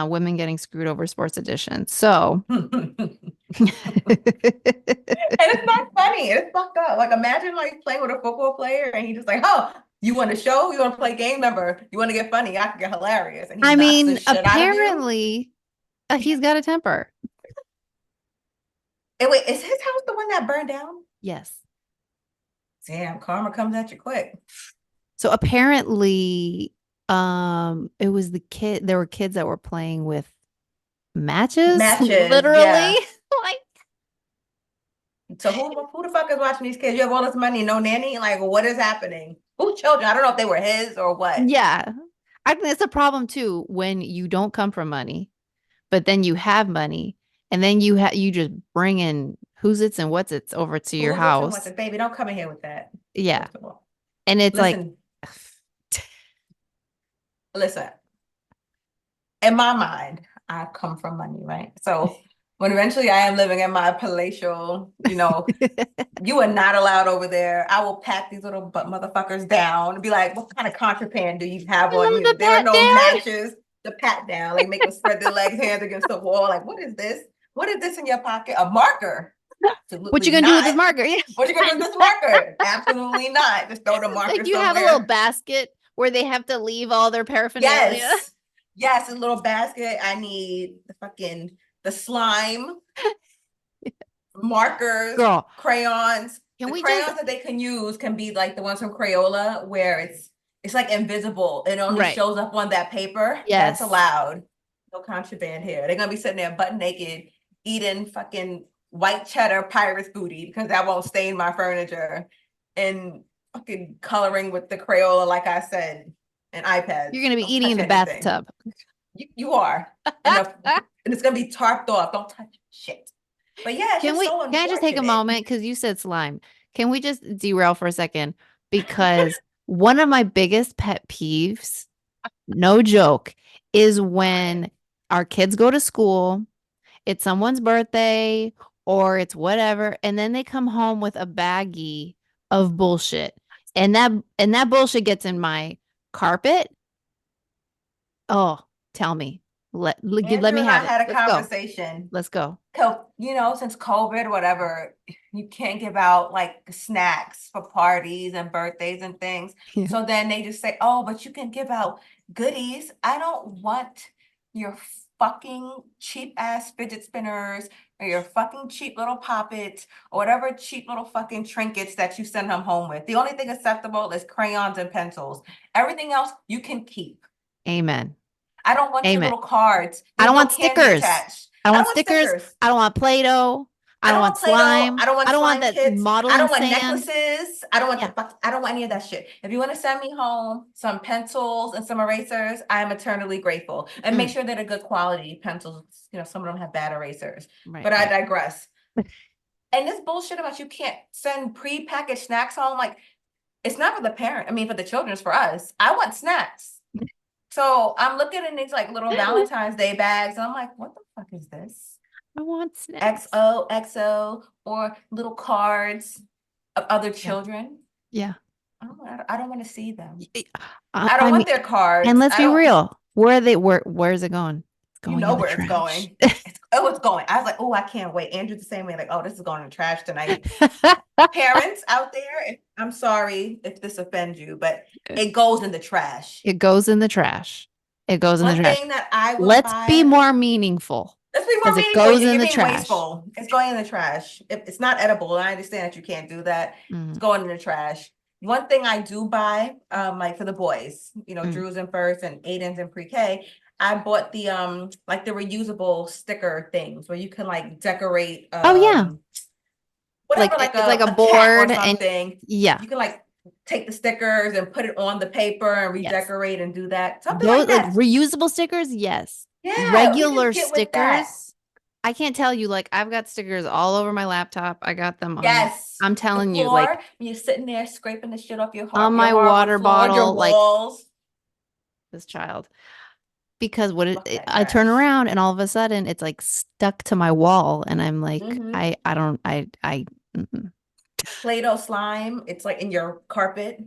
Women Getting Screwed Over Sports Edition. So And it's not funny. It's fucked up. Like imagine like playing with a football player and he just like, oh, you want to show? You want to play game member? You want to get funny? I can get hilarious. And he I knocks the mean, shit out of you. apparently he's got a temper. And wait, is his house the one that burned down? Yes. Damn, karma comes at you quick. So apparently, it was there were kids that were playing with matches, Matches, literally. yeah. Like, So who the fuck is watching these kids? You have all this money, no nanny? Like, what is happening? Whose children? I don't know if they were his or what. yeah. I think it's a problem too when you don't come from money, but then you have money, and then you just bring in who's its and what's its over to your Who's it and what's house. it? Baby, don't come in here with that. Yeah. First of all. And it's like, Listen, listen. In my mind, I come from money, right? So when eventually I am living in my palatial, you are not allowed over there. I will pat these little butt motherfuckers down and be like, what kind of contraband do you have you on love you? the There are pat no down. matches to pat down. Like make them spread their legs, hands against the wall. Like, what is this? What is this in your pocket? A marker? What you Absolutely gonna do with this not. marker? Yeah. What you gonna do with this marker? Absolutely not. Just throw the Like marker you have a little somewhere. basket where they have to leave all their paraphernalia. Yes. Yes, a little basket. I need the slime, markers, Girl, crayons. can The we just crayons that they can use can be like the ones from Crayola where it's like invisible. It only right. shows up on that paper. That's Yes. allowed. No contraband here. They're gonna be sitting there butt naked, eating fucking white cheddar pirate's booty because that won't stain my furniture. And fucking coloring with the Crayola, like I said, and You're iPads. gonna be Don't eating in touch the anything. bathtub. You are. And the and it's gonna be tarped off. Don't touch shit. But yeah, it's just so Can I just take a unfortunate. moment? Because you said slime. Can we just derail for a second? Because one of my biggest pet peeves, no joke, is Why? when our kids go to school, it's someone's birthday or it's whatever, and then they come home with a baggie of bullshit. And that bullshit gets in my carpet. Oh, tell me. Let Andrew me and I have it. had a Let's go. conversation. Let's go. Since COVID, whatever, you can't give out like snacks for parties and birthdays and things. Yeah. So then they just say, oh, but you can give out goodies. I don't want your fucking cheap ass fidget spinners or your fucking cheap little poppets or whatever cheap little fucking trinkets that you send them home with. The only thing acceptable is crayons and pencils. Everything else you can keep. Amen. I don't want your Amen. little cards. I There's don't no want candy stickers. attached. I don't I want don't want stickers. stickers. I don't want Play-Doh. I I don't don't want want Play-Doh. slime. I don't I want don't want slime that kits. I modeling don't want sand. necklaces. I don't want Yeah. I don't want any of that shit. If you want to send me home some pencils and some erasers, I am eternally grateful. And make Mm, sure they're good quality pencils. Some of them have bad erasers. right, But I right. digress. And this bullshit about you can't send pre-packaged snacks home, like it's not for the parent. I mean, for the children, it's for us. I want snacks. So I'm looking in these like little Valentine's Day bags, and I'm like, what the fuck is this? I want snacks. XOXO or little cards of other Yeah. children. Yeah. I don't want to see them. Y- I don't I mean, want their and cards. let's I be don't, real. Where's it going? It's you going know in the where it's trash. going. It's going. I was like, oh, I can't wait. Andrew's the same way, like, oh, this is going in the trash tonight. Parents out there, I'm sorry if this offends you, but it goes in the trash. It goes in the trash. It goes in the One trash. thing that I will Let's be buy. more meaningful Let's be more because it meaningful. goes in You're the being trash. wasteful. It's going in the trash. It's not edible. I understand that you can't do that. It's Mm, going in the trash. One thing I do buy, like for the boys, mm. Drew's in first and Aiden's in pre-K. I bought the like the reusable sticker things where you can like decorate Oh yeah. whatever, like It's like a a cat or board and something. yeah. You can like take the stickers and put it on the paper and Yes. redecorate and do that. Something Those like like that. reusable stickers, yes. Yeah, we just Regular get with that. stickers, I can't tell you, like I've got stickers all over my laptop. I got them on, Yes. I'm The telling you, floor, like when you're sitting there scraping the shit off on your my hardwood water floor, your bottle, like walls. this child. Because Fuck that I turn trash. around and all of a sudden it's like stuck to my wall and I'm like, Mm-hmm. I don't, I, mm-mm. Play-Doh slime. It's like in your carpet,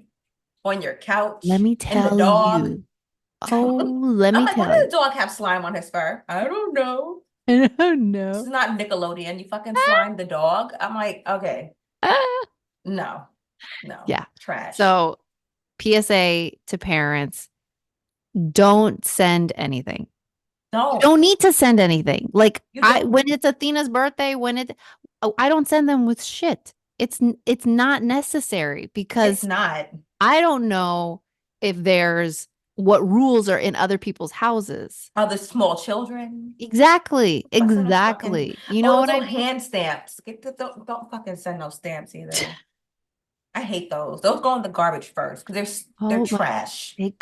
on your Let couch, me in the tell dog. you. Oh, let I'm me like, why tell does you. the dog have slime on his fur? I don't know. Oh This no. is not Nickelodeon. You fucking slime the dog. I'm like, okay, Ah. no, no, Yeah. trash. So PSA to parents, don't send anything. You Don't. don't need to send anything. Like You I when don't. it's Athena's birthday, I don't send them with shit. It's not necessary It's because not. I don't know if there's what rules are in other people's houses. Other small children. Exactly. Fuck, send us fucking. Exactly. You Oh, know those what I little mean? hand stamps. Don't fucking send no stamps either. I hate those. Those go in the garbage first because they're Oh my, trash. they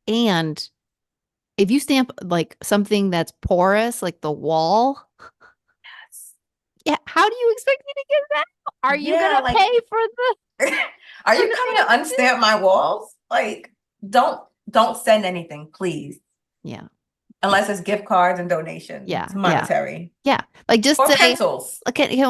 and if you stamp like something that's porous, like the wall, yeah, how do you expect me to get that? Are you Yeah, gonna like, pay are for you the coming to damage? unstamp my walls? Like, don't don't send anything, please. Yeah, yeah, Unless it's gift cards and donations, yeah, yeah, monetary. yeah. Like just Or say, pencils. okay,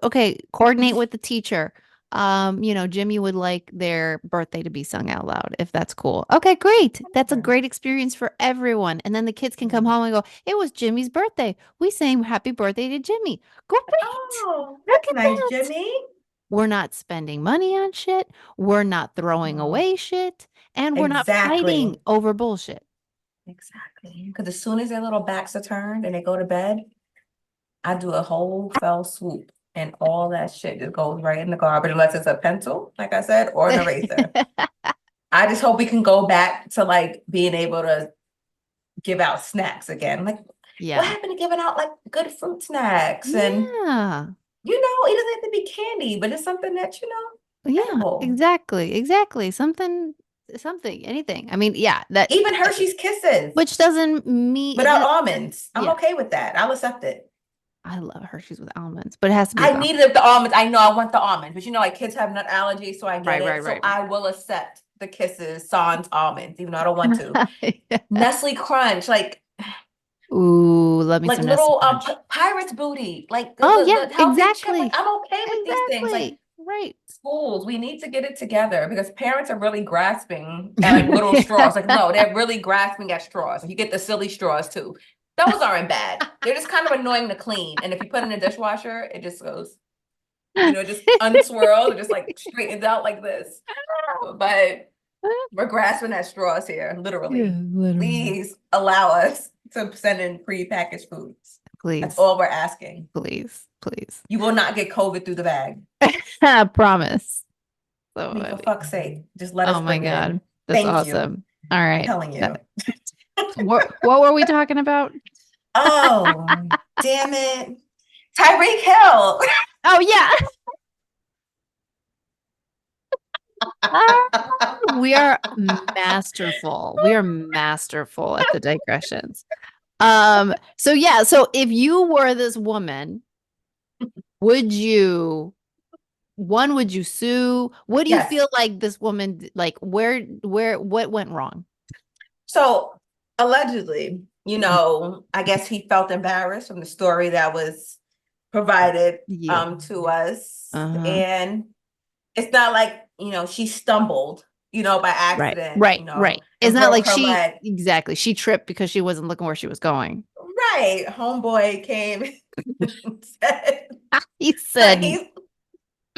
okay, coordinate with the teacher. Jimmy would like their birthday to be sung out loud, if that's cool. Okay, great. That's a Whatever. great experience for everyone. And then the kids can come Yeah. home and go, it was Jimmy's birthday. We sang happy birthday to Jimmy. Great. Oh, Look that's at nice, that. Jimmy. We're not spending money on shit. We're not throwing No, away shit. And we're not fighting exactly. over bullshit. Exactly. Because as soon as their little backs are turned and they go to bed, I do a whole fell swoop and all that shit just goes right in the garbage unless it's a pencil, like I said, or an eraser. I just hope we can go back to like being able to give out snacks again. Like, what Yeah. happened to giving out like good fruit snacks? And Yeah. it doesn't have to be candy, but it's something that, Yeah, edible. exactly. Exactly. Something, anything. I mean, yeah, Even Hershey's Kisses which doesn't mean without almonds. I'm yeah. okay with that. I'll accept it. I love Hershey's with almonds, but it has to be I with almonds. needed the almonds. I know I want the almonds, but like kids have nut allergies, so I get Right, right, it. So right, I will accept the Kisses, Sans almonds, even though I don't want to. right. Nestle Crunch, Ooh, love me like some Nestle little Crunch. Pirate's Booty, like Oh yeah, the healthy chip. Like exactly. I'm okay with these things. Like Exactly. Right. schools, we need to get it together because parents are really grasping at like little straws. Like no, they're really grasping at straws. You get the silly straws too. Those aren't bad. They're just kind of annoying to clean. And if you put it in a dishwasher, it just goes, just unswirls or just like straightens out like this. But we're grasping at straws here, Yeah, literally. literally. Please allow us to send in prepackaged foods. That's Please, all we're asking. please, please. You will not get COVID through the bag. I promise. I So mean, for funny. fuck's sake, just let us Oh my bring it God. in. That's Thank you. awesome. All I'm right. telling you. What were we talking about? Oh, damn it. Tyreek Hill. Oh yeah. We are masterful. We are masterful at the digressions. So yeah, so if you were this woman, would you would you sue? What do you Yes. feel like this woman like what went wrong? So allegedly, Mhm. I guess he felt embarrassed from the story that was provided Yeah. to us. Uh-huh. And it's not like, she stumbled, by Right. accident, Right. Right. It's and not broke like her she leg. exactly. She tripped because she wasn't looking where she was going. Right. Homeboy came and said, He like said, he's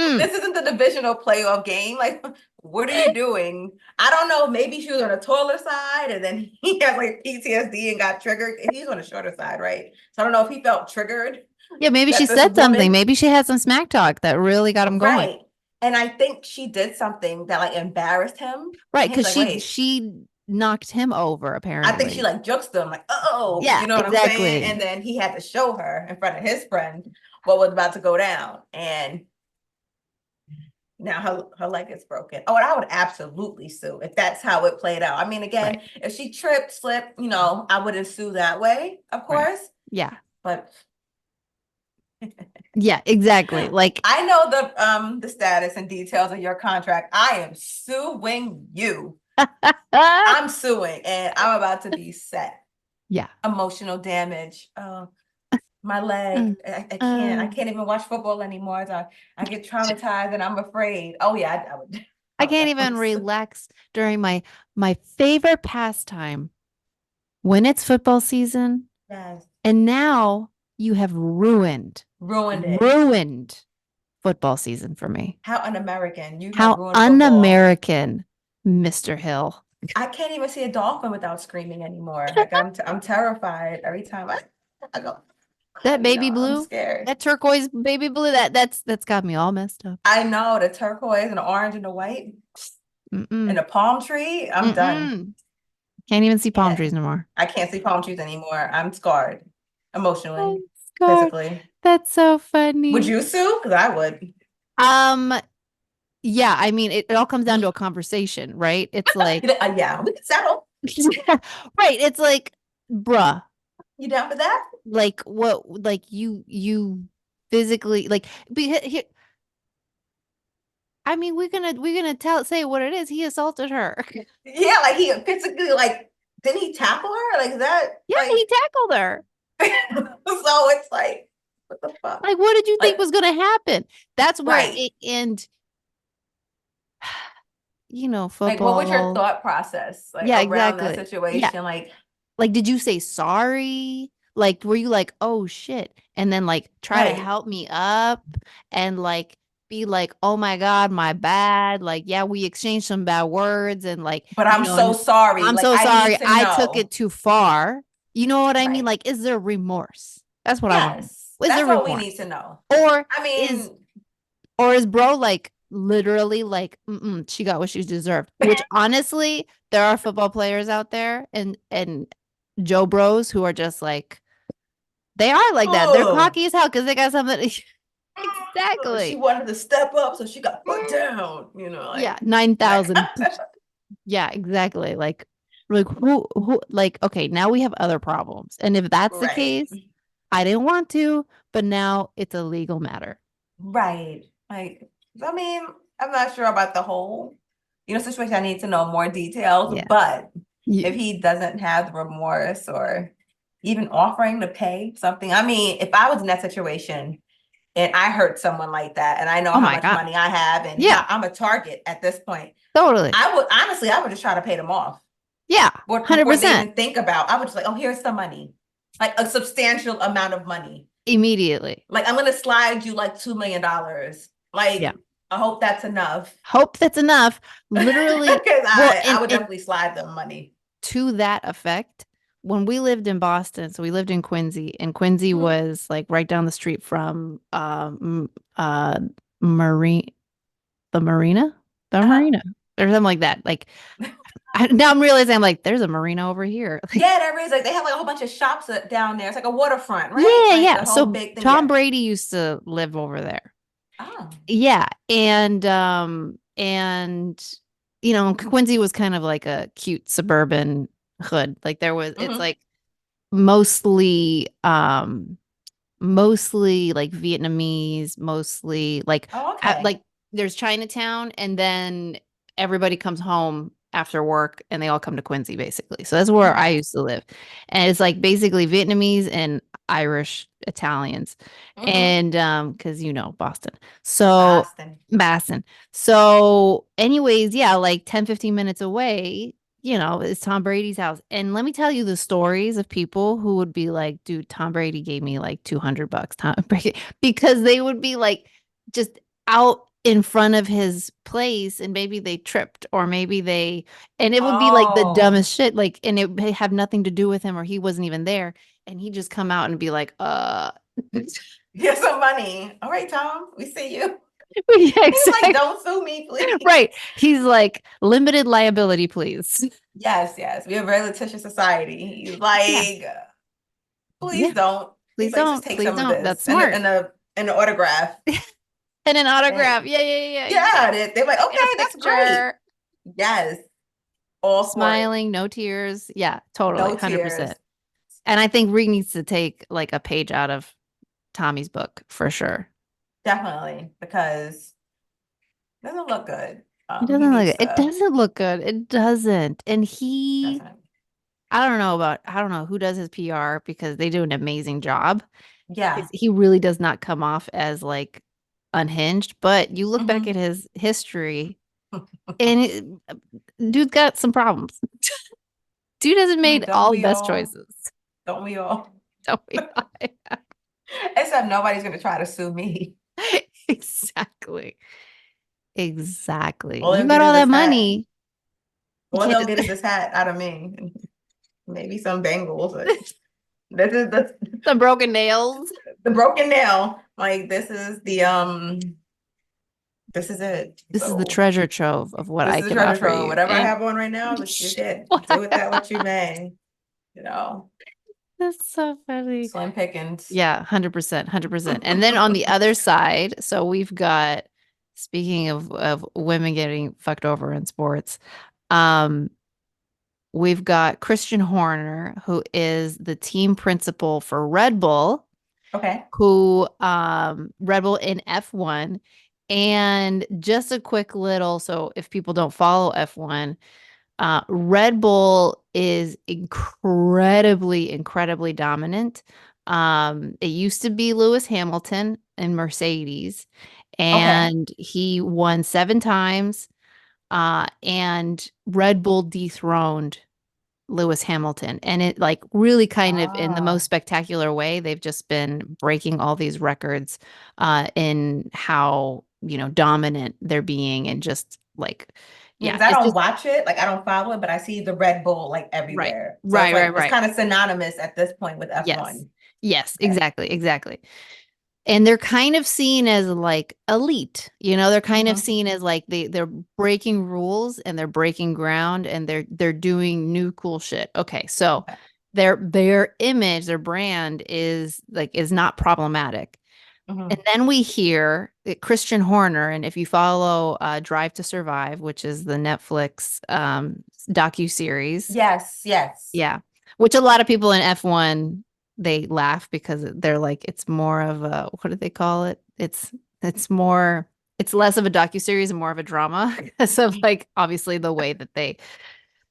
mm. this isn't the divisional playoff game. Like, what are you doing? I don't know. Maybe she was on a taller side and then he had like PTSD and got triggered. He's on the shorter side, right? So I don't know if he felt triggered Yeah, maybe she that this said something. woman, Maybe she had some smack talk that really got him going. right. And I think she did something that like embarrassed him. Right, And he's because like, wait, she knocked him over, I think she apparently. like jokes them, like, oh, Yeah, you know what I'm saying? exactly. And then he had to show her in front of his friend what was about to go down. And now her leg is broken. Oh, and I would absolutely sue if that's how it played out. I mean, Right, again, if she tripped, slipped, I wouldn't sue that way, of right. course. Yeah, But yeah, exactly. Like, I know the status and details of your contract. I am suing you. I'm suing, and I'm about to be set. yeah. Emotional damage. Oh, my Uh, leg. I can't. I uh, can't even watch football anymore. I get traumatized and I'm afraid. Oh yeah, I would. I Oh, can't that even was relax during my favorite pastime when it's football season. yes, And now you have ruined it. ruined football season for me. How un-American. You have How ruined football. un-American, Mr. Hill. I can't even see a dolphin without screaming anymore. Like I'm terrified every time I go, That baby I'm blue, scared. that turquoise baby blue, that's got me all messed up. I know the turquoise and the orange and the white and Mm-mm. the palm tree. I'm done. Mm-mm. Can't even see palm Yeah, trees no more. I can't see palm trees anymore. I'm scarred I'm emotionally, scarred. physically. That's so Would funny. you sue? Because I would. Um, yeah, I mean, it all comes down to a conversation, right? It's like, Yeah, we can settle. right. It's like, bruh, You down for that? like what, like you physically, like, I mean, we're gonna say what it is. He assaulted her. Yeah, like he physically like didn't he tackle her? Like is that Yeah, he like tackled her. so it's like what the fuck? Like, what did you think Like was gonna happen? That's where right. it, and Like what was your football. thought process like Yeah, around that exactly. Yeah. situation? Like Like, did you say sorry? Like, were you like, oh shit? And then like try to right. help me up and like be like, oh my God, my bad. Like, yeah, we exchanged some bad words and like, But I'm so and sorry. I'm Like so I sorry. need to I took it know. too far. You know what I mean? Right. Like, is there remorse? That's what I want to know. Yes. Is there That's all we remorse? need to know. Or I is mean, bro like literally like she got what she deserved? Which honestly, there are football players out there and Joe Bros who are just like they are like that. They're oh, cocky as hell because they got something. she Exactly. wanted to step up, so she got put down, Yeah, like that 9,000. kind of Yeah, exactly. Like who like okay, now we have other problems. And if that's the right. case, I didn't want to, but now it's a legal matter. Right. Like, I mean, I'm not sure about the whole, situation. I need to know more details, Yeah. but Yeah. if he doesn't have the remorse or even offering to pay something, I mean, if I was in that situation and I hurt someone like that and I know Oh how my much God. money I have and Yeah, how I'm a target at this point, totally. I would honestly, I would just try to pay them off Yeah, before they 100%. even think about. I would just like, oh, here's some money, like a substantial amount of money. Immediately. Like I'm gonna slide you like $2 million. Yeah. Like I hope that's enough. Hope that's enough. Literally, Because well, I would and definitely slide them money. to that effect, when we lived in Boston, so we lived in Quincy, and Quincy Mhm. was like right down the street from Marine the Marina? The Uh-huh. Marina. Or something like that. Like now I'm realizing I'm like, there's a marina over here. Like, Yeah, there is like they have like a whole bunch of shops down there. It's like a waterfront, right? yeah, Like yeah. the whole So big thing. Tom Yeah. Brady used to live over there. Oh. Yeah. And Quincy was kind of like a cute suburban hood. Like it's Hmm. like mostly mostly like Vietnamese, mostly like Oh, okay. like there's Chinatown and then everybody comes home after work and they all come to Quincy basically. So that's where I Right. used to live. And it's like basically Vietnamese and Irish Italians. Hmm. And cuz Boston. So Boston. Boston. So anyways, yeah, like 10, 15 minutes away, it's Tom Brady's house. And let me tell you the stories of people who would be like, dude, Tom Brady gave me like $200, Tom Brady, because they would be like just out in front of his place and maybe they tripped or and it would be like the Oh. dumbest shit. Like, and it would have nothing to do with him or he wasn't even there. And he'd just come out and be like, Here's some money. All right, Tom. We see you. yeah, He's like, exactly. don't sue me, please. Right. He's like, limited liability, please. Yes, yes. We have a very litigious society. He's Yeah. like, Yeah. please don't. He's Please like, just don't. take Please some of don't. That's this and smart. an autograph. And an autograph. And Yeah, yeah, yeah, yeah, exactly. they're like, And a okay, that's great. picture, Yes, all for it. smiling, no tears. Yeah, totally. No tears. 100%. And I think Reed needs to take like a page out of Tommy's book for sure. Definitely, because it doesn't look good. It He doesn't look needs good. It to doesn't look good. It doesn't. And doesn't. I don't know who does his PR because they do an amazing job. Yeah. He really does not come off as like unhinged, but you look back Hmm. at his history. And dude's got some problems. Dude hasn't I mean, made don't all the we best all? choices. Don't we all? Don't we? Except nobody's gonna try to sue me. Exactly. Exactly. All You they'll got get is all that this hat. money. You All can't they'll just get is this hat out of me. And maybe some bangles. But this is the broken nails. the broken nail. Like this is it. This is the So treasure trove of what this I is the can treasure offer trove. you. Whatever I And have on right now, that you get. what I Do with that what you have. may. You know, That's so funny. slim pickings. Yeah, 100%, 100%. And then on the other side, so we've got, speaking of women getting fucked over in sports, um, we've got Christian Horner, who is the team principal for Red Bull, Okay. who Red Bull in F1. And just a quick little, so if people don't follow F1, Red Bull is incredibly, incredibly dominant. It used to be Lewis Hamilton and Mercedes, Okay. and he won 7 times. And Red Bull dethroned Lewis Hamilton. And it like really kind of in the most Ah. spectacular way, they've just been breaking all these records in how, dominant they're being and just like, Yeah, yeah, because I it's don't just watch it, like I don't follow it, but I see the Red Bull like right. everywhere. So it's Right, right, like it's right. kind of synonymous at this point with Yes. F1. Yes, Okay. exactly, exactly. And they're kind of seen as like elite. They're kind of Hmm. seen as like they're breaking rules and they're breaking ground and they're doing new cool shit. Okay, so Okay. their image, their brand is not problematic. And Hmm. then we hear that Christian Horner, and if you follow Drive to Survive, which is the Netflix docu-series, Yes, yes. yeah, which a lot of people in F1 they laugh because they're like it's more of a what do they call it? It's more it's less of a docuseries and more of a drama because of like obviously the way that they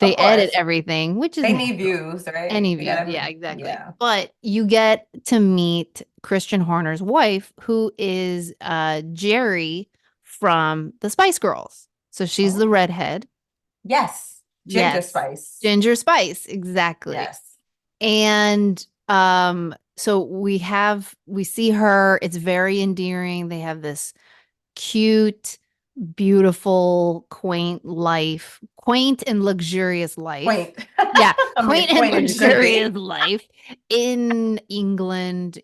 Of edit course. everything, which is They need natural. views, right? Any They views, gotta, yeah, exactly. yeah. But you get to meet Christian Horner's wife, who is Jerry from the Spice Girls. So she's the Oh, redhead. yes. Ginger Yes. spice. Ginger Spice, exactly. Yes. And so we see her, it's very endearing. They have this cute, beautiful, quaint and luxurious life. Quaint. Yeah, I mean, quaint and quaint as you could luxurious be. life in England.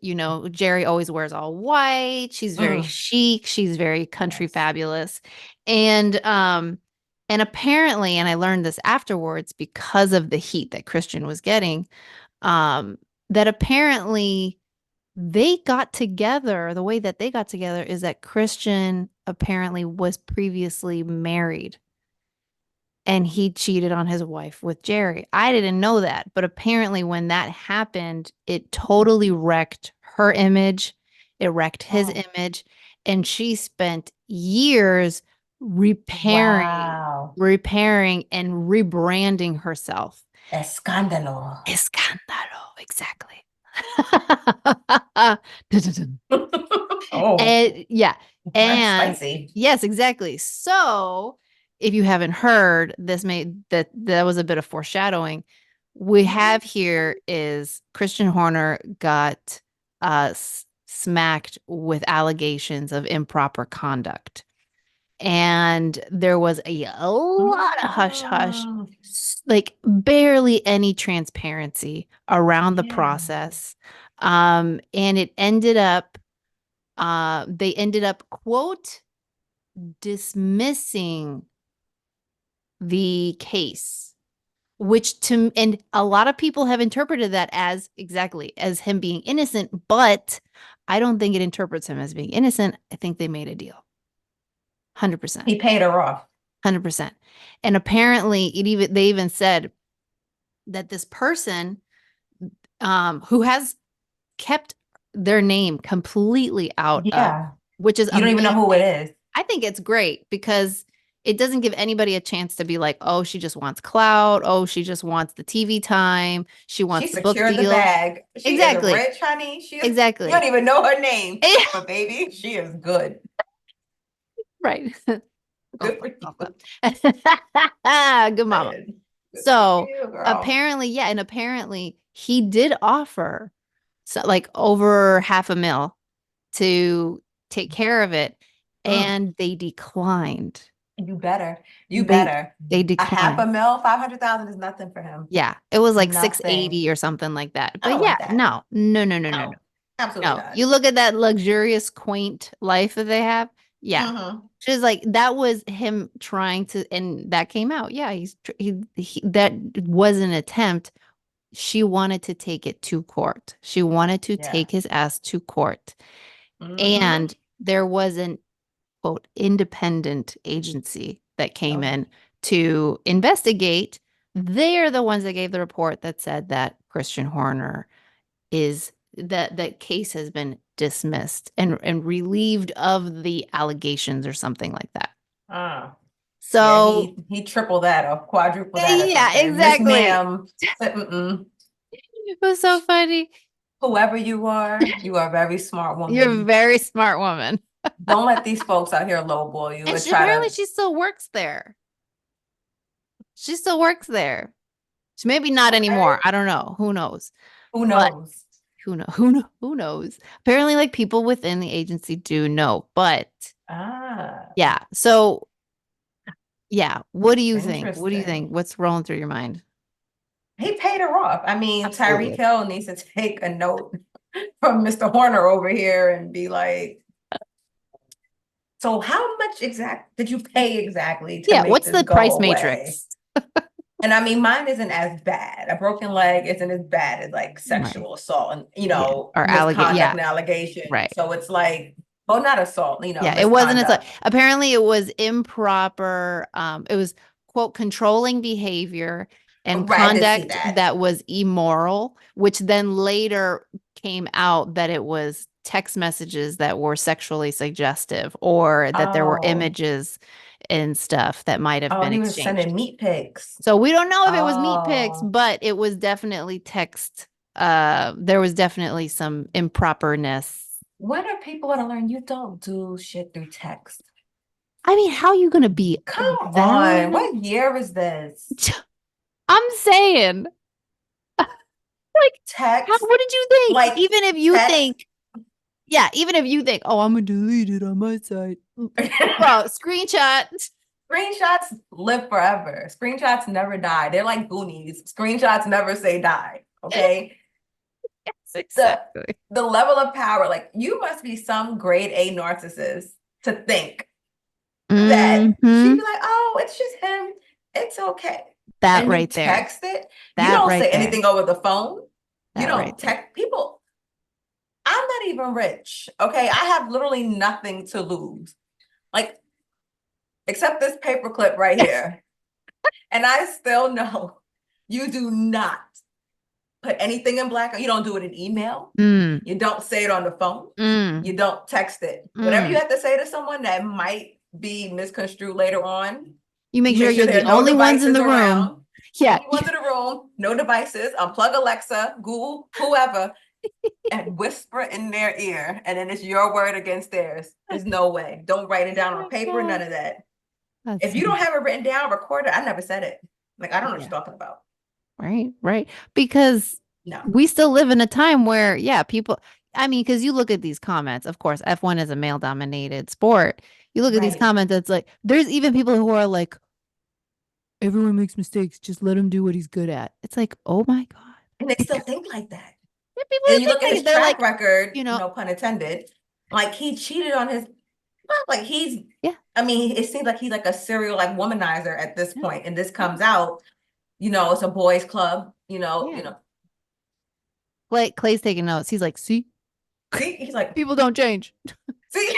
Jerry always wears all white. She's very Mm, chic. She's very country yes. fabulous. And apparently, and I learned this afterwards because of the heat that Christian was getting, um, that apparently they got together. The way that they got together is that Christian apparently was previously married and he cheated on his wife with Jerry. I didn't know that, but apparently when that happened, it totally wrecked her image. It wrecked his Oh, image, and she spent years repairing, wow. repairing and rebranding herself. Escándalo. Escándalo, exactly. Dun-dun-dun. Oh, And yeah, that's and spicy. yes, exactly. So, if you haven't heard, this made that was a bit of foreshadowing. We have here is Christian Horner got smacked with allegations of improper conduct. And there was a lot of hush hush, Mm, like barely any transparency around the yeah. process. And they ended up, quote, dismissing the case, and a lot of people have interpreted that as exactly as him being innocent, but I don't think it interprets him as being innocent. I think they made a deal. 100%. He paid her off. 100%. And apparently they even said that this person who has kept their name completely out of, Yeah. which is You don't even know who it amazing. is. I think it's great because it doesn't give anybody a chance to be like, oh, she just wants clout. Oh, she just wants the TV time. She She wants the book secured the deal. bag. She is Exactly. rich, honey. She is, you don't Exactly. even know her name, but baby, she is good. Right. Oh, Good for you. good mama. Man. Good for So you, girl. apparently, yeah, and apparently he did offer so like over half a mil to take care of it, Mm, and they declined. you better. You They better. they A half a declined. mil, 500,000 is nothing for him. Yeah, it was like Nothing. 680 or something like that. I But don't yeah, want that. no, no, no, no, no, no. No, absolutely No. not. You look at that luxurious, quaint life that they have. Yeah. Hmm. She's like, that was him trying to, and that came out. Yeah, that was an attempt. She wanted to take it to court. She wanted to Yeah. take his ass to court. Hmm. And there was an quote independent agency that came Okay. in to investigate. They're the ones that gave the report that said that Christian Horner is that case has been dismissed and relieved of the allegations or something like that. Ah. Yeah, So he tripled that or quadrupled that or yeah, something. Miss exactly. Ma'am said, mm-mm. It was so funny. Whoever you are a very smart You're a woman. very smart woman. Don't let these folks out here lowball you And and she try apparently to, she still works there. She still works there. She maybe not okay, anymore. I don't know. Who knows? who But knows? who knows? Apparently, like people within the agency do know. But Ah, yeah. So yeah, what do you think? What do you interesting. think? What's rolling through your mind? He paid her off. I mean, Tyreek Absolutely. Hill needs to take a note from Mr. Horner over here and be like, so how much exact did you pay exactly to Yeah, make what's this the go price away? matrix? And I mean, mine isn't as bad. A broken leg isn't as bad as like Right. sexual assault and, Yeah. Or allegate. misconduct Yeah. and allegation. Right. So it's like, well, not assault, Yeah. It wasn't as like misconduct. apparently it was improper. It was quote controlling behavior and Right, I did see conduct that. that was immoral, which then later came out that it was text messages that were sexually suggestive or that there were Oh, images and stuff that might have oh, been he was exchanged. sending meat pics. So we don't know if it was meat pics, Oh, but it was definitely text. There was definitely some improperness. when are people gonna learn you don't do shit through text? I mean, how are you gonna be Come on, that? what year is this? I'm saying, like, Text, what did you think? like Even if you text. think, yeah, even if you think, oh, I'm gonna delete it on my side. Bro, screenshot. Screenshots live forever. Screenshots never die. They're like Goonies. Screenshots never say die. Okay. Yes, The exactly. the level of power, like you must be some grade A narcissist to think that she'd be Hmm. like, oh, it's just him. It's okay. That And you right there. text it. You That don't right say there. anything over the phone. You That right don't there. text people. I'm not even rich. Okay. I have literally nothing to lose. Like, except this paperclip right here. And I still know you do not put anything in black. You don't do it in email. Mm, You don't say it on the phone. mm, You don't text it. Whatever you mm. have to say to someone that might be misconstrued later on, You make you sure make sure you're there the are no only ones in devices the room. around. Yeah. Only ones in the room, no devices. Unplug Alexa, Google, whoever, and whisper in their ear. And then it's your word against theirs. There's no way. Don't write it down Oh on my paper, God. none of that. That's If you don't have it written down, record it. I never said it. Like, I don't know what yeah. you're talking about. Right, right. Because No. we still live in a time where, yeah, people, I mean, because you look at these comments, of course, F1 is a male dominated sport. You look at these Right. comments, it's like, there's even people who are like, everyone makes mistakes, just let him do what he's good at. It's like, oh my God. And they still There think like that. are people And who then you think look at his like, they're track like, record, you know, no pun intended, like he cheated on his, like he's, yeah, I mean, it seems like he's like a serial like womanizer at this yeah, point, and this yeah, comes out, it's a boys' club, yeah. Clay's taking notes. He's like, see, see, he's like, people don't change. see,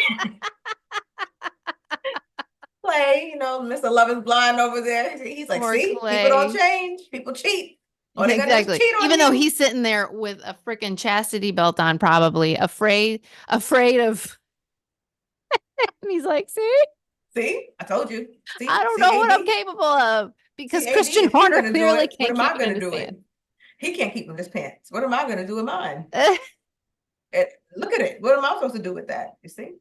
Clay, Mr. Love is Blind over there. He's like, Poor see, people don't Clay. change, people cheat. All Yeah, they're gonna do is exactly. cheat on Even though you. he's sitting there with a freaking chastity belt on, probably afraid of, and he's like, see, See, I told you. I See, don't know what I'm CAD, capable of because CAD. Christian If he's Horner gonna do clearly it, what can't am keep I it in gonna his do pants. it? He can't keep in his pants. What am I gonna do with mine? Look at it. What am I supposed to do with that? You see?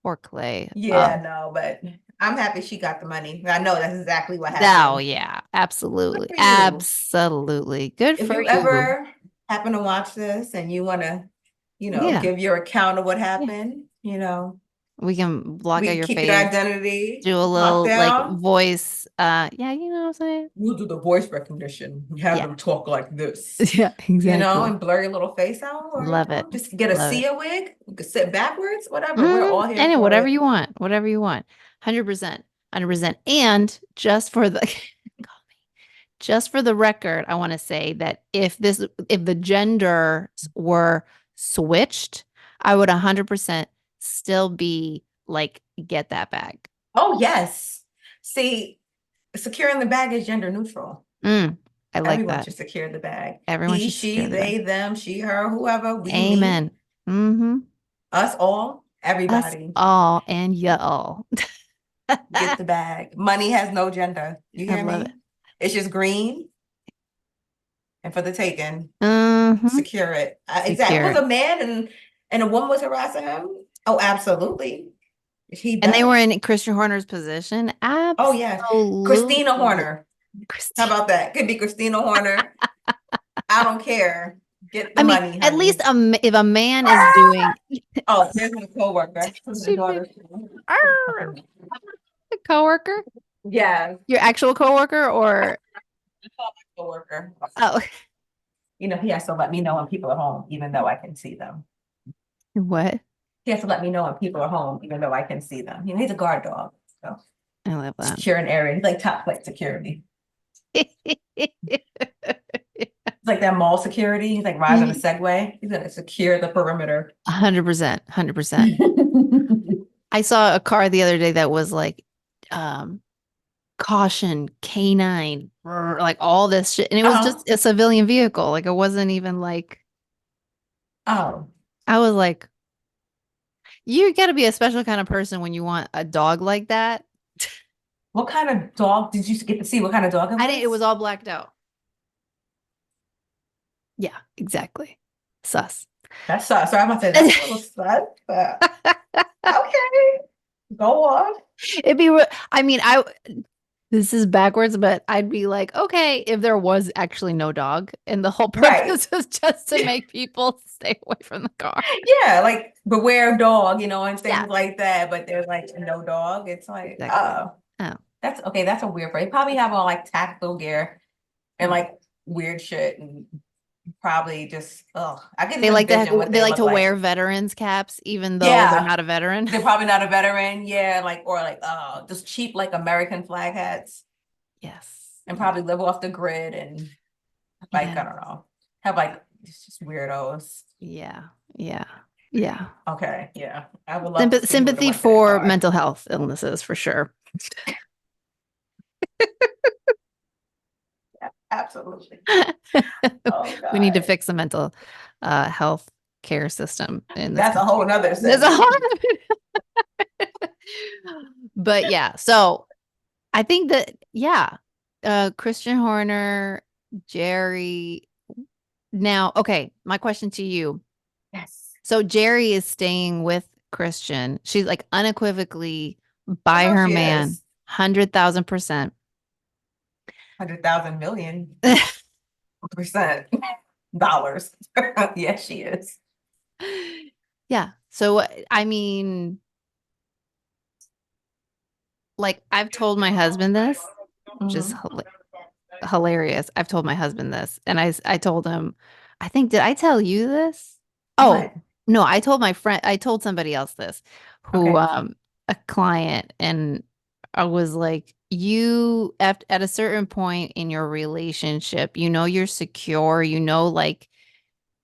Poor Clay. Yeah, no, but I'm happy she got the money. I know that's exactly what Oh happened. yeah, Good absolutely. for you. Absolutely. Good If for you you. ever happen to watch this and you want to, Yeah. give your account of what Yeah. happened, We can block we out can your keep your face, identity do a locked little like down. voice yeah, you know what I'm saying? We'll do the voice recognition. We have Yeah. them talk like this, Yeah, exactly. and blur your little face out, or Love it. just get a Love it. Sia wig. You could sit backwards, whatever. We're all here And for whatever it. you want, whatever you want. 100%. 100%. And just for the just for the record, I want to say that if the genders were switched, I would 100% still be like, get that bag. Oh, yes. See, securing the bag is gender neutral. Mm, I like Everyone that. should secure the bag. Everyone He, should she, secure the bag. they, them, she, her, whoever, we, me, Amen. Mm-hmm. us all, Us everybody. all and y'all. Get the I bag. Money has no gender. You hear love it. me? It's just green and for the taking. Mm-hmm. Secure it. Exactly. Secure Was it. a man and a woman was harassing him? Oh, absolutely. He And they were better. in Christian Horner's position. Oh, yes. Christina Absolutely. Horner. How Christine. about that? Could be Christina Horner. I don't care. Get the I mean, money, at least honey. if a man is doing Oh, there's my coworker. My she made daughter. a coworker, Yeah, your actual coworker, or I call my coworker. oh, He has to let me know when people are home, even though I can see them. what? He has to let me know when people are home, even though I can see them. He's a guard dog, so I love that. secure an area. He's like top flight security. It's like that mall security. He's like riding a Segway. He's gonna secure the perimeter. 100%, 100%. I saw a car the other day that was like, um, caution, canine, like all this shit, and it was Oh, just a civilian vehicle. Like it wasn't even like oh. I was like, you got to be a special kind of person when you want a dog like that. What kind of dog did you get to see? What kind of dog it I didn't. It was was? all blacked out. Yeah, exactly. Sus. That's sorry, I'm gonna say that's a little sus, but okay, go on. It'd be. I mean, This is backwards, but I'd be like, okay, if there was actually no dog, and the whole Right. purpose was just to make people stay away from the car. Yeah, like beware of dog, and Yeah, things like that. But there's like no dog. It's like, exactly. oh, Oh, that's okay. That's a weird phrase. Probably have on like tactical gear and yeah. like weird shit, and probably just, I can just envision what They they like look to like. wear veterans caps, even though they're Yeah, not a veteran. they're probably not a veteran. Yeah, like or like just cheap like American flag hats, Yes. and Yeah. probably live off the grid and like Yeah. I don't know, have like it's just weirdos. Yeah. Yeah. Yeah. Okay, yeah, I would love to see who would have Sympathy went to that for car. mental health illnesses for sure. Yeah, absolutely. Oh We need to God, fix the mental health care system in this that's a whole country. nother There's a segment. whole but yeah, so I think that yeah, Christian Horner, Jerry. Now, okay, my question to you. Yes, So Jerry is staying with Christian. She's like unequivocally I by know her she man, is 100,000%. 100,000 million percent dollars. Yes, she is. Yeah. So I mean, like I've told my husband this, which is Mhm. hilarious. I've told my husband this, and I told him, I think, did I tell you this? Oh, What? no, I told somebody else this, who, Okay. a client, and I was like, you, at a certain point in your relationship, you're secure, like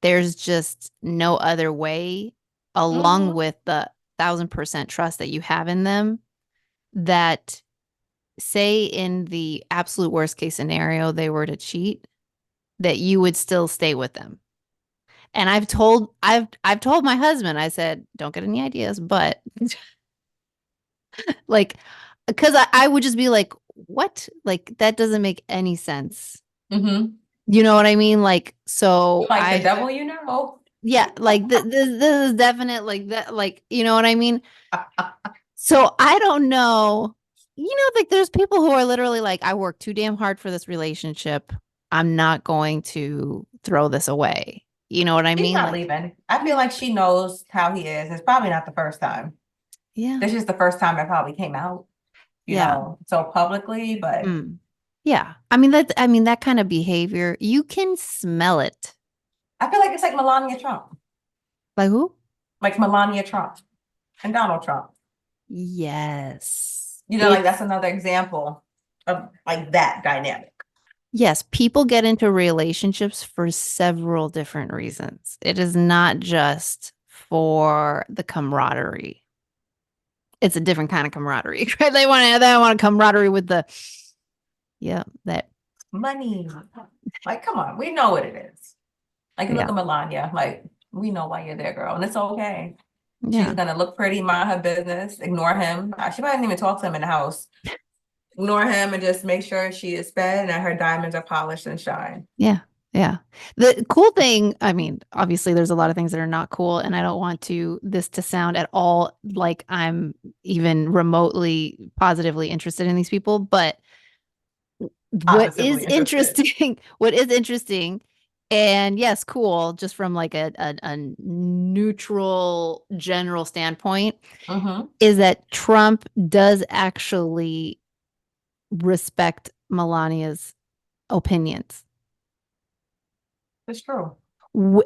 there's just no other way, along Hmm. with the 1,000% trust that you have in them, that say in the absolute worst case scenario they were to cheat, that you would still stay with them. And I've told my husband, I said, don't get any ideas, but like, because I would just be like, what? Like that doesn't make any sense. Hmm. You know what I mean? Like, so Like the I devil, you know? Yeah, like this is definite like that like you know what I mean? So I don't know. You know, like there's people who are literally like, I worked too damn hard for this relationship. I'm not going to throw this away. You know what I She's mean? not Like, leaving. I feel yeah, like she knows how he is. It's probably not the first time. yeah, This is the first time it probably came out, yeah. so publicly, but Mm. Yeah. I mean that kind of behavior, you can smell it. I feel like it's like Melania Trump, Like who? like Melania Trump and Donald Trump. Yes. Like It's that's another example of like that dynamic. yes, people get into relationships for several different reasons. It is not just for the camaraderie. It's a different kind of camaraderie, right? They want camaraderie with the yeah, that Money. Like, come on, we know what it is. Like, you look yeah, at Melania, like, we know why you're there, girl, and it's okay. She's yeah. gonna look pretty, mind her business, ignore him. She might not even talk to him in the house. Ignore him and just make sure she is fed and that her diamonds are polished and shine. Yeah. Yeah. The cool thing, I mean, obviously there's a lot of things that are not cool, and I don't want this to sound at all like I'm even remotely positively interested in these people, but what is Positively interested. interesting, what is interesting, and yes, cool, just from like a neutral general standpoint, Mm-hmm. is that Trump does actually respect Melania's opinions. It's true.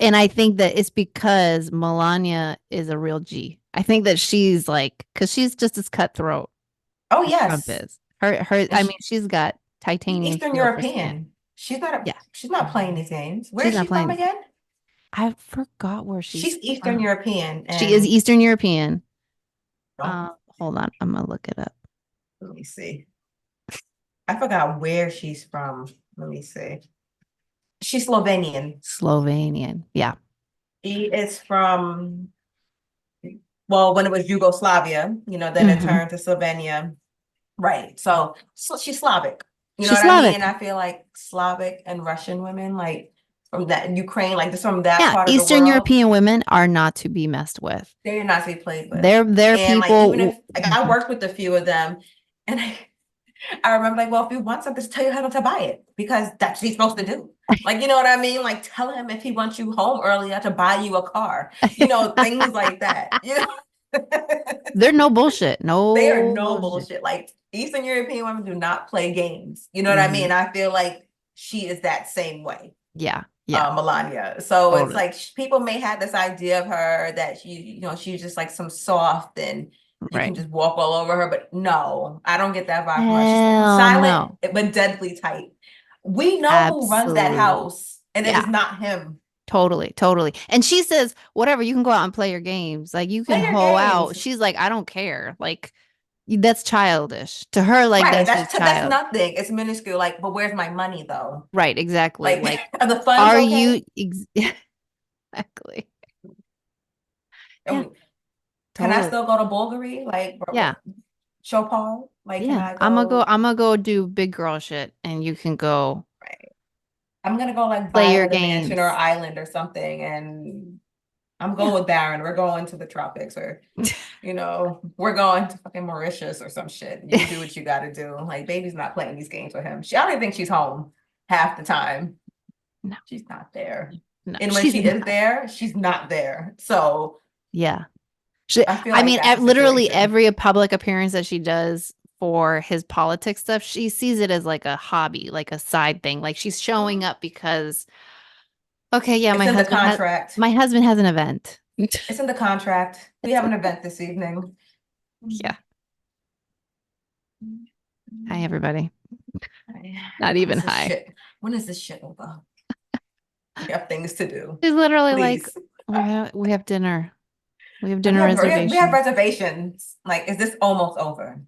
And I think that it's because Melania is a real G. I think that she's like, because she's just as cutthroat Oh, as Trump yes. is. Her, And I mean, she's got she's titanium Eastern steel for skin. European. Yeah, She's not playing these games. Where she's is not she from playing. again? I forgot where she's She's Eastern from. European She is and Eastern European. oh, Hold on, I'm gonna look it up. let me see. I forgot where she's from. Let me see. She's Slovenian. Slovenian. Yeah. She is from, well, when it was Yugoslavia, then it Hmm. turned to Slovenia. Right. So she's Slavic. You know She's what I mean? Slavic. I feel like Slavic and Russian women, like from that Ukraine, like just from that Yeah, part of the Eastern world, European women are not to be messed with. they're not to be played with. They're And like even people. if like I worked with a few of them, and I remember like, well, if you want something, just tell your husband to buy it because that's what he's supposed to do. Like, you know what I mean? Like, tell him if he wants you home earlier to buy you a car. Things like that. They're no bullshit. They are No no bullshit. bullshit. Like Eastern European women do not play games. You know what I Hmm. mean? I feel like she is that same way, Yeah, yeah, Melania. So it's totally. like people may have this idea of her that she's just like some soft and you can Right. just walk all over her. But no, I don't get that vibe from her. She's Hell silent no. but deadly tight. We know who runs that Absolutely. house, and it Yeah, is not him. totally, totally. And she says, whatever, you can go out and play your games. Like you can Play your hoe out. games. She's like, I don't care. Like that's childish. To her, like Right. that's just That's child. nothing. It's minuscule. Like, but where's my money though? Right, exactly. Like, Like, are the funds are okay? you exactly? Yeah, Can I totally. still go to Bulgari? Like, Yeah. Chopal? Like, can Yeah. I go? I'm gonna go do big girl shit and you can go Right. I'm gonna go like play buy your another mansion or games. island or something, and I'm Yeah. going with Baron. We're going to the tropics, or we're going to fucking Mauritius or some shit. You do what you got to do. Like, baby's not playing these games with him. I don't even think she's home half the time. No, She's not there, no, and when she's she is not. there, she's not there. So Yeah. I feel I like mean, that's the literally situation. every public appearance that she does for his politics stuff, she sees it as like a hobby, like a side thing. Like she's showing up because, okay, yeah, It's in the contract. my husband has an event. It's in the contract. We It's have a, an event this evening. yeah. Hi, everybody. Not When even is this hi. shit? When is this shit over? We have things to do. She's literally like, Please. we have dinner. We have Like dinner we have reservations. reservations. Like, is this almost over?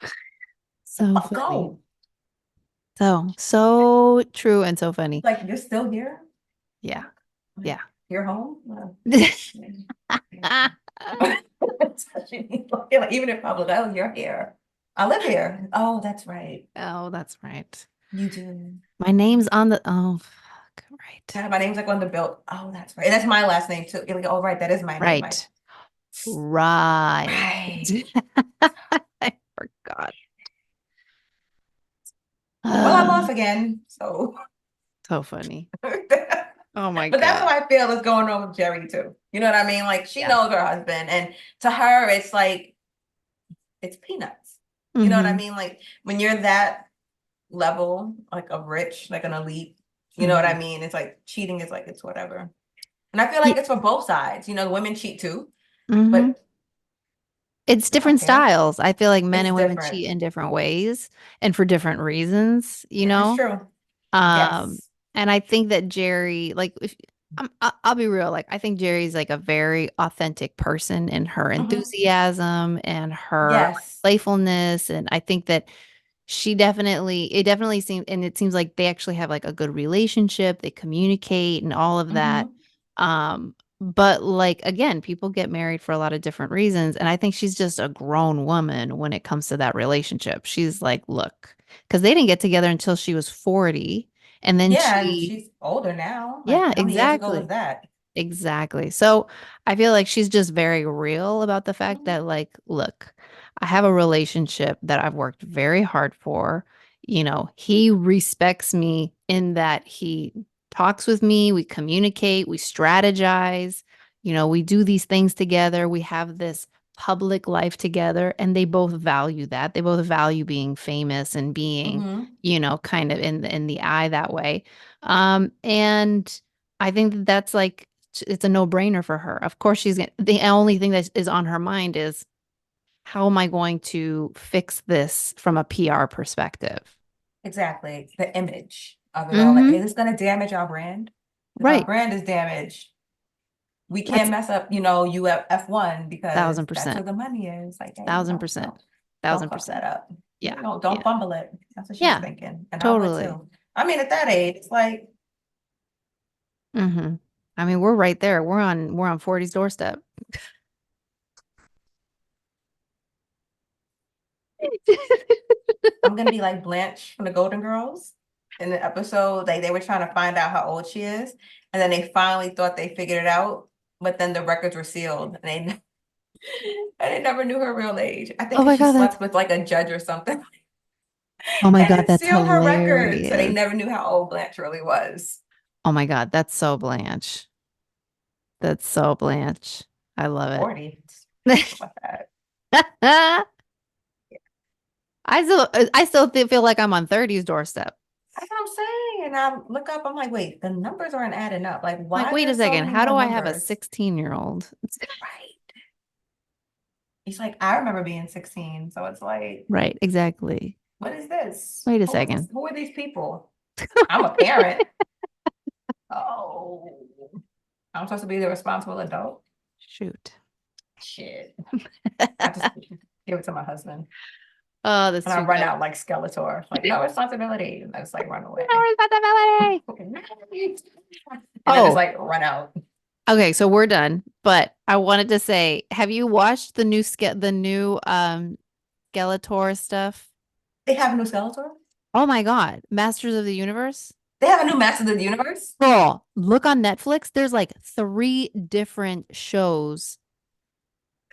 The So fuck funny. go. So true and so funny. Like, you're still here? Yeah. Like, Yeah. you're home? Like, even if I was like, oh, you're here. I live here. Oh, that's right. Oh, that's right. You do. My name's on the oh fuck. Right. Yeah, my name's like on the bill. Oh, that's right. And that's my last name too. You're like, oh, right, that is my name. Right. Right. Right. I forgot. Well, I'm off again. So, So funny. but Oh my that's how God. I feel is going on with Jerry too. You know what I mean? Like she Yeah. knows her husband, and to her, it's like it's peanuts. You know what I Mm-hmm. mean? Like when you're that level, like of rich, like an elite, you know what I Mm-hmm. mean? It's like cheating is like it's whatever. And I feel Yeah. like it's for both sides. You know, the women cheat too, Mm-hmm. but It's I don't different care. styles. I feel like men It's and women different. cheat in different ways and for different reasons, you It's know? true. Um, Yes. and I think that Jerry, like, if I'll be real, like, I think Jerry's like a very authentic person in her Hmm. enthusiasm and her like, Yes. playfulness. And I think that it definitely seems, and it seems like they actually have like a good relationship. They communicate and all of that. Hmm. But like, again, people get married for a lot of different reasons. And I think she's just a grown woman when it comes to that relationship. She's like, look, because they didn't get together until she was 40. And then Yeah, and she, she's older now. Like yeah, how many years ago was exactly. that? Exactly. So I feel like she's just very real about the fact Mhm. that, like, look, I have a relationship that I've worked very hard for. He respects me in that he talks with me, we communicate, we strategize, we do these things together, we have this public life together, and they both value that. They both value being famous and being, Mhm. kind of in the eye that way. And I think that that's like it's a no-brainer for her. Of course, the only thing that is on her mind is how am I going to fix this from a PR perspective? Exactly. The image of it all. Like, Mm-hmm. is this gonna damage our brand? If our Right. brand is damaged, we can't That's mess up, you have F1 because thousand that's percent. where the money is. Like, hey, Thousand percent. don't Thousand fuck percent. that up. Yeah. Don't Yeah. fumble it. That's what she's Yeah. thinking. And I would Totally. too. I mean, at that age, it's like, Mm-hmm. I mean, we're right there. We're on 40's doorstep. I'm gonna be like Blanche from the Golden Girls in the episode. They were trying to find out how old she is, and then they finally thought they figured it out, but then the records were sealed, and they and they never knew her real age. I think Oh because my she God, slept with like a judge or something, oh my and God, it that's sealed her record, so they hilarious. never knew how old Blanche really was. Oh my God, that's so Blanche. That's so Blanche. I love 40. it. What that? I still feel like I'm on 30's doorstep. That's what I'm saying. And I look up, I'm like, wait, the numbers aren't adding up. Like, I'm like, why are wait there a so second, many how more do I have a numbers? 16-year-old? Right. It's like I remember being 16, so it's like, Right, exactly. what is this? Wait a Who is this? second. Who are these people? I'm a parent. Oh, I'm supposed to be the responsible adult. Shoot. Shit. I just give it to my husband. Oh, that's And I too run good. out like Skeletor, like no responsibility. And I just like run No away. responsibility. And then just Oh, like run out. okay, so we're done. But I wanted to say, have you watched the new Skeletor stuff? They have a new Skeletor? Oh my God, Masters of the Universe? They have a new Masters of the Universe? Girl, look on Netflix. There's like three different shows.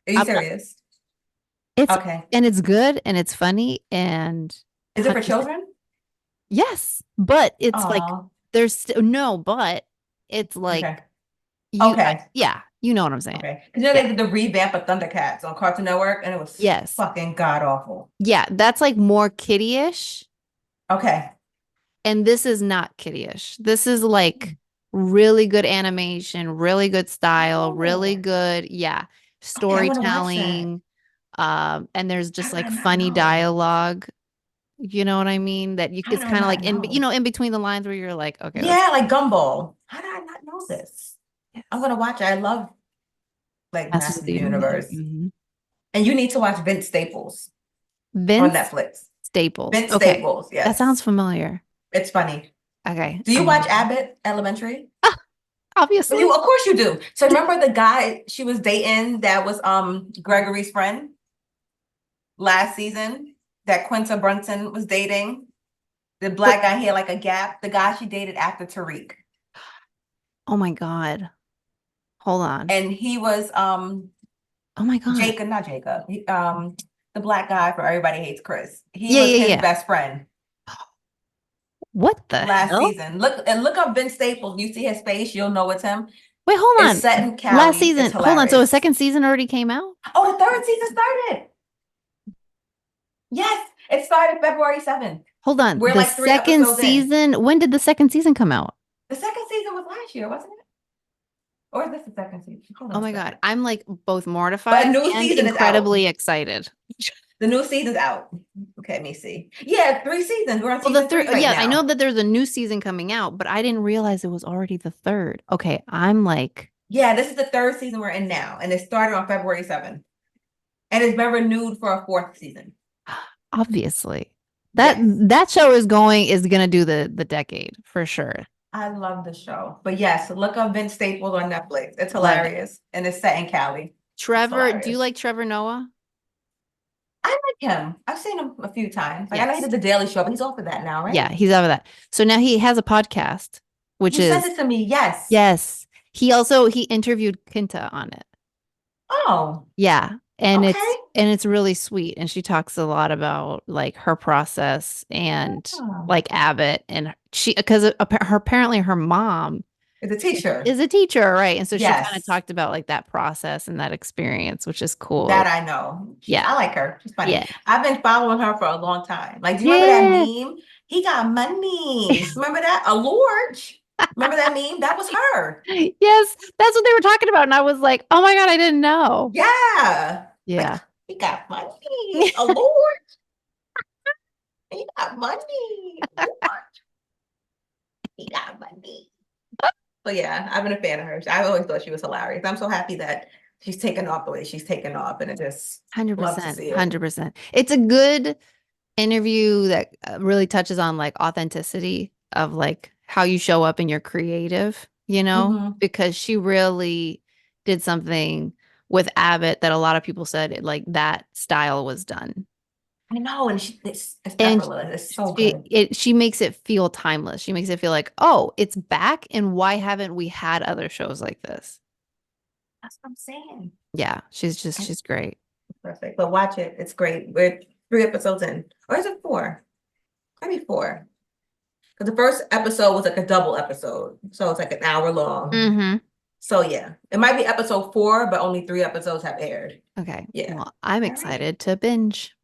Are you I'm not, serious? it's Okay. and it's good and it's funny and Is it for 100%. children? Yes, but it's like Oh, no, but it's like okay. Okay. yeah, you know what I'm saying. Okay. Because they Yeah. did the revamp of Thundercats on Cartoon Network and it was Yes. fucking god awful. Yeah, that's like more kiddie-ish, Okay. and this is not kiddie-ish. This is like really good animation, really good style, really Oh, good, yeah, okay. I want to watch that. storytelling. And there's just How did like I not funny know? dialogue. You know what I mean? That How it's did I kind of like not know? in between the lines where you're like, okay, that's Yeah, like Gumball. How did I not know this? I'm yes. gonna watch it. I love like Masters of Masters the of the Universe. Universe. Mhm. And you need to watch Vince Staples on Vince Netflix. Staples. Vince Okay. Staples, That sounds yes. familiar. It's funny. Okay. Do you watch Abbott Elementary? Ah, You, obviously. of course you do. So remember the guy she was dating that was Gregory's friend last season that Quinta Brunson was dating? The black guy, he had like a gap. The guy she dated after Tyreek. Oh my God. Hold on. And he was Oh my God. Jacob, not Jacob. The black guy for Everybody Hates Chris. He Yeah, was yeah, his yeah. best friend What the last hell? season. Look up Vince Staples. You see his face, you'll know it's him. Wait, hold It's on. set in Last Cali. It's season, hold on. So a hilarious. second season already came out? Oh, the third season started. Yes, it started February 7th. Hold on. We're The like three second episodes in. season, when did the second season come out? The second season was last year, wasn't it? Or is this the second season? Hold Oh on a my God. second. I'm like both But mortified a new and season is out. incredibly excited. The new season's out. Okay, let me see. Yeah, 3 seasons. We're on Well, the season third, 3 right yeah, I know now. that there's a new season coming out, but I didn't realize it was already the third. Okay, I'm like, Yeah, this is the third season we're in now, and it started on February 7th. And it's been renewed for a fourth season. obviously, that Yes. that show is gonna do the decade for sure. I love the show. But yes, look up Vince Staples on Netflix. It's Love it. hilarious. And it's set in Cali. It's Trevor, do you hilarious. like Trevor Noah? I like him. I've seen him a few times. Like I know he Yes. did the Daily Show, but he's off of that now, Yeah, right? he's out of that. So now he has a podcast, which You sent is it to me. Yes. yes. He interviewed Kinta on it. Oh, Yeah. okay. And it's really sweet. And she talks a lot about like her process and Oh. like Abbott and she because her apparently her mom It's a teacher. is a teacher, right? And so she kind of Yes. talked about like that process and that experience, which is That cool. I know. Yeah. I like her. She's funny. Yeah. I've been following her for a long time. Like, do you remember that Yeah. meme? He got money. Remember that? A Lord. Remember that meme? That was her. Yes, that's what they were talking about. And I was like, oh my God, I didn't know. Yeah. Like, Yeah. he got money. A Lord. He got money. Lord. He got money. So yeah, I've been a fan of hers. I always thought she was hilarious. I'm so happy that she's taken off the way she's taken off, and I just love to 100%. see it. 100%. It's a good interview that really touches on like authenticity of like how you show up in your creative, Hmm. because she really did something with Abbott that a lot of people said like that style was done. I know, and it's And effortless. It's so good. she makes it feel timeless. She makes it feel like, "Oh, it's back and why haven't we had other shows like this?" That's what I'm saying. Yeah, And she's great. it's perfect. But watch it. It's great. We're 3 episodes in. Or is it 4? Maybe 4. Because the first episode was like a double episode. So it's like an hour long. Mhm. So yeah. It might be episode 4, but only 3 episodes have aired. Okay. Yeah. Well, I'm All right. excited to binge.